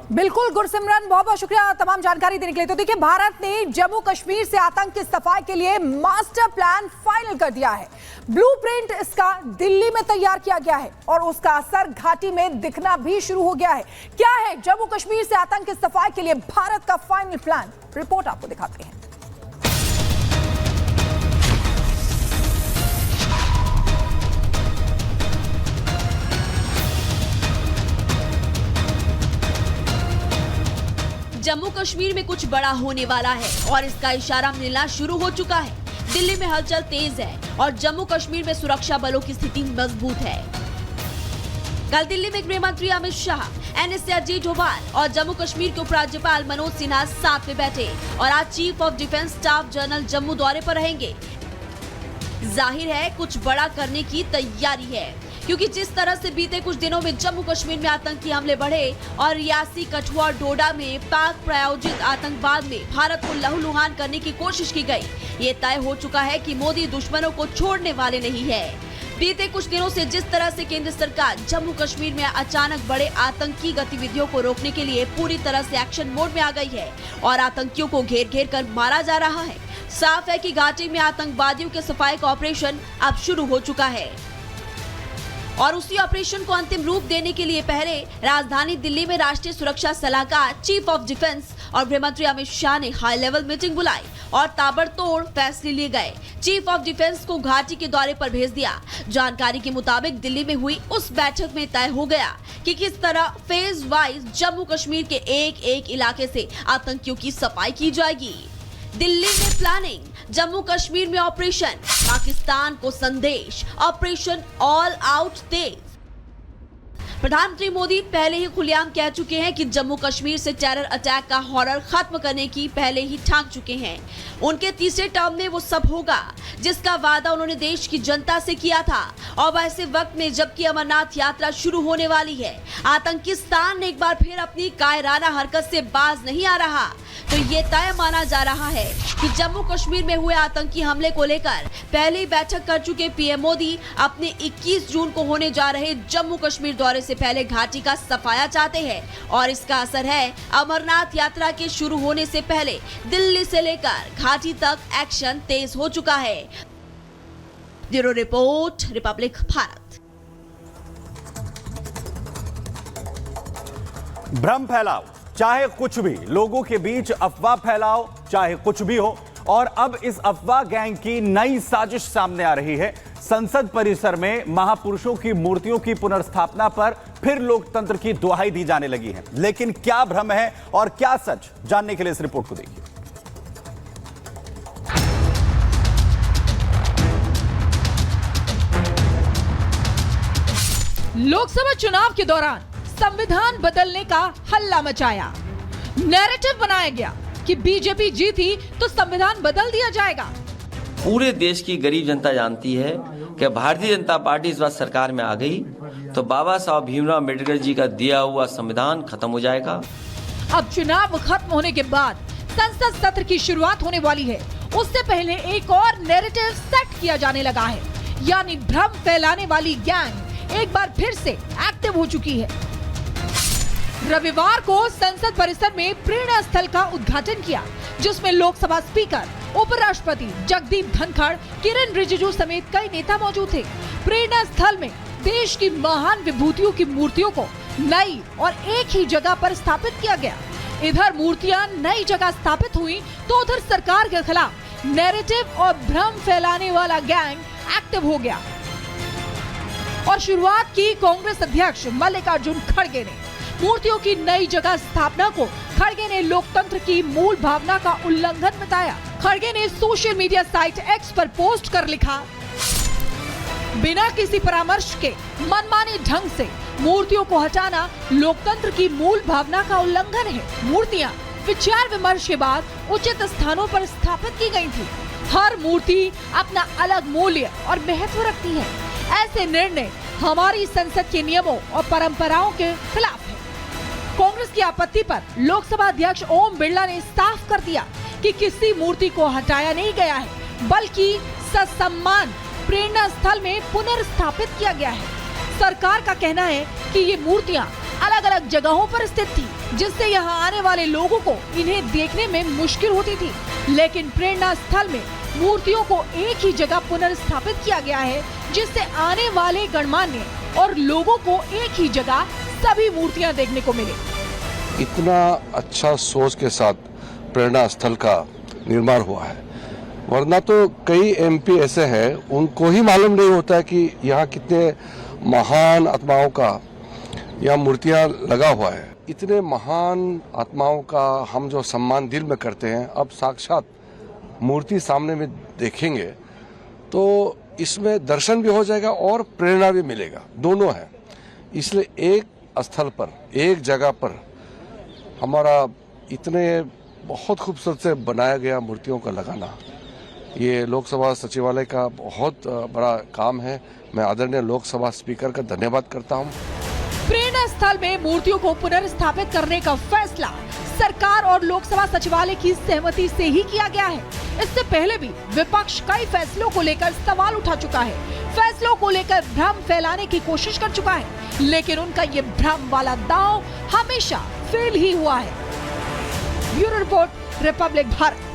बिल्कुल गुरसिमरन, बहुत बहुत शुक्रिया तमाम जानकारी देने के लिए। तो देखिए, भारत ने जम्मू कश्मीर से आतंक की सफाई के लिए मास्टर प्लान फाइनल कर दिया है। ब्लूप्रिंट इसका दिल्ली में तैयार किया गया है और उसका असर घाटी में दिखना भी शुरू हो गया है। क्या है जम्मू कश्मीर से आतंक की सफाई के लिए भारत का फाइनल प्लान, रिपोर्ट आपको दिखाते हैं। जम्मू कश्मीर में कुछ बड़ा होने वाला है और इसका इशारा मिलना शुरू हो चुका है। दिल्ली में हलचल तेज है और जम्मू कश्मीर में सुरक्षा बलों की स्थिति मजबूत है। कल दिल्ली में गृह मंत्री अमित शाह, NSA अजीत डोभाल और जम्मू कश्मीर के उपराज्यपाल मनोज सिन्हा साथ में बैठे और आज chief of defence staff general Jammu दौरे पर रहेंगे। जाहिर है कुछ बड़ा करने की तैयारी है, क्योंकि जिस तरह से बीते कुछ दिनों में जम्मू कश्मीर में आतंकी हमले बढ़े और रियासी, कठुआ और डोडा में पाक प्रायोजित आतंकवाद में भारत को लहूलुहान करने की कोशिश की गई, ये तय हो चुका है कि मोदी दुश्मनों को छोड़ने वाले नहीं है। बीते कुछ दिनों से जिस तरह से केंद्र सरकार जम्मू कश्मीर में अचानक बड़े आतंकी गतिविधियों को रोकने के लिए पूरी तरह से एक्शन मोड में आ गई है और आतंकियों को घेर घेर कर मारा जा रहा है, साफ है कि घाटी में आतंकवादियों के सफाई का ऑपरेशन अब शुरू हो चुका है। और उसी ऑपरेशन को अंतिम रूप देने के लिए पहले राजधानी दिल्ली में राष्ट्रीय सुरक्षा सलाहकार, चीफ ऑफ डिफेंस और गृह मंत्री अमित शाह ने हाई लेवल मीटिंग बुलाई और ताबड़तोड़ फैसले लिए गए। चीफ ऑफ डिफेंस को घाटी के दौरे पर भेज दिया। जानकारी के मुताबिक दिल्ली में हुई उस बैठक में तय हो गया कि किस तरह फेज वाइज जम्मू कश्मीर के एक एक इलाके से आतंकियों की सफाई की जाएगी। दिल्ली में प्लानिंग, जम्मू कश्मीर में ऑपरेशन, पाकिस्तान को संदेश, ऑपरेशन ऑल आउट तेज। प्रधानमंत्री मोदी पहले ही खुलेआम कह चुके हैं कि जम्मू कश्मीर से टेरर अटैक का हॉरर खत्म करने की पहले ही ठान चुके हैं। उनके तीसरे टर्म में वो सब होगा जिसका वादा उन्होंने देश की जनता से किया था। और ऐसे वक्त में जबकि अमरनाथ यात्रा शुरू होने वाली है, आतंकिस्तान एक बार फिर अपनी कायराना हरकत से बाज नहीं आ रहा, तो ये तय माना जा रहा है कि जम्मू कश्मीर में हुए आतंकी हमले को लेकर पहले ही बैठक कर चुके पीएम मोदी अपने 21 जून को होने जा रहे जम्मू कश्मीर दौरे से पहले घाटी का सफाया चाहते हैं और इसका असर है अमरनाथ यात्रा के शुरू होने से पहले दिल्ली से लेकर घाटी तक एक्शन तेज हो चुका है। Bureau report, Republic Bharat. भ्रम फैलाओ, चाहे कुछ भी, लोगों के बीच अफवाह फैलाओ, चाहे कुछ भी हो। और अब इस अफवाह गैंग की नई साजिश सामने आ रही है। संसद परिसर में महापुरुषों की मूर्तियों की पुनर्स्थापना पर फिर लोकतंत्र की दुहाई दी जाने लगी है। लेकिन क्या भ्रम है और क्या सच, जानने के लिए इस रिपोर्ट को देखिए। लोकसभा चुनाव के दौरान संविधान बदलने का हल्ला मचाया। नैरेटिव बनाया गया कि बीजेपी जीती तो संविधान बदल दिया जाएगा। पूरे देश की गरीब जनता जानती है कि भारतीय जनता पार्टी इस बार सरकार में आ गई तो बाबा साहब भीमराव अम्बेडकर जी का दिया हुआ संविधान खत्म हो जाएगा। अब चुनाव खत्म होने के बाद संसद सत्र की शुरुआत होने वाली है। उससे पहले एक और नैरेटिव सेट किया जाने लगा है, यानी भ्रम फैलाने वाली गैंग एक बार फिर से एक्टिव हो चुकी है। रविवार को संसद परिसर में प्रेरणा स्थल का उद्घाटन किया, जिसमें लोकसभा स्पीकर, उपराष्ट्रपति जगदीप धनखड़, किरण रिजिजू समेत कई नेता मौजूद थे। प्रेरणा स्थल में देश की महान विभूतियों की मूर्तियों को नई और एक ही जगह पर स्थापित किया गया। इधर मूर्तियां नई जगह स्थापित हुई तो उधर सरकार के खिलाफ नैरेटिव और भ्रम फैलाने वाला गैंग एक्टिव हो गया। और शुरुआत की कांग्रेस अध्यक्ष मल्लिकार्जुन खड़गे ने। मूर्तियों की नई जगह स्थापना को खड़गे ने लोकतंत्र की मूल भावना का उल्लंघन बताया। खड़गे ने सोशल मीडिया साइट एक्स पर पोस्ट कर लिखा, बिना किसी परामर्श के मनमाने ढंग से मूर्तियों को हटाना लोकतंत्र की मूल भावना का उल्लंघन है। मूर्तियां विचार विमर्श के बाद उचित स्थानों पर स्थापित की गई थी। हर मूर्ति अपना अलग मूल्य और महत्व रखती है। ऐसे निर्णय हमारी संसद के नियमों और परंपराओं के खिलाफ है। कांग्रेस की आपत्ति पर लोकसभा अध्यक्ष ओम बिरला ने साफ कर दिया कि किसी मूर्ति को हटाया नहीं गया है, बल्कि ससम्मान प्रेरणा स्थल में पुनर्स्थापित किया गया है। सरकार का कहना है कि ये मूर्तियां अलग अलग जगहों पर स्थित थी, जिससे यहाँ आने वाले लोगों को इन्हें देखने में मुश्किल होती थी। लेकिन प्रेरणा स्थल में मूर्तियों को एक ही जगह पुनर्स्थापित किया गया है, जिससे आने वाले गणमान्य और लोगों को एक ही जगह सभी मूर्तियां देखने को मिले। इतना अच्छा सोच के साथ प्रेरणा स्थल का निर्माण हुआ है, वरना तो कई एमपी ऐसे हैं उनको ही मालूम नहीं होता है कि यहाँ कितने महान आत्माओं का यहाँ मूर्तियाँ लगा हुआ है। इतने महान आत्माओं का हम जो सम्मान दिल में करते हैं, अब साक्षात मूर्ति सामने में देखेंगे तो इसमें दर्शन भी हो जाएगा और प्रेरणा भी मिलेगा, दोनों है। इसलिए एक स्थल पर, एक जगह पर हमारा इतने बहुत खूबसूरत से बनाया गया मूर्तियों का लगाना, ये लोकसभा सचिवालय का बहुत बड़ा काम है। मैं आदरणीय लोकसभा स्पीकर का धन्यवाद करता हूँ। प्रेरणा स्थल में मूर्तियों को पुनर्स्थापित करने का फैसला सरकार और लोकसभा सचिवालय की सहमति से ही किया गया है। इससे पहले भी विपक्ष कई फैसलों को लेकर सवाल उठा चुका है, फैसलों को लेकर भ्रम फैलाने की कोशिश कर चुका है, लेकिन उनका ये भ्रम वाला दांव हमेशा फेल ही हुआ है। Bureau report, Republic Bharat.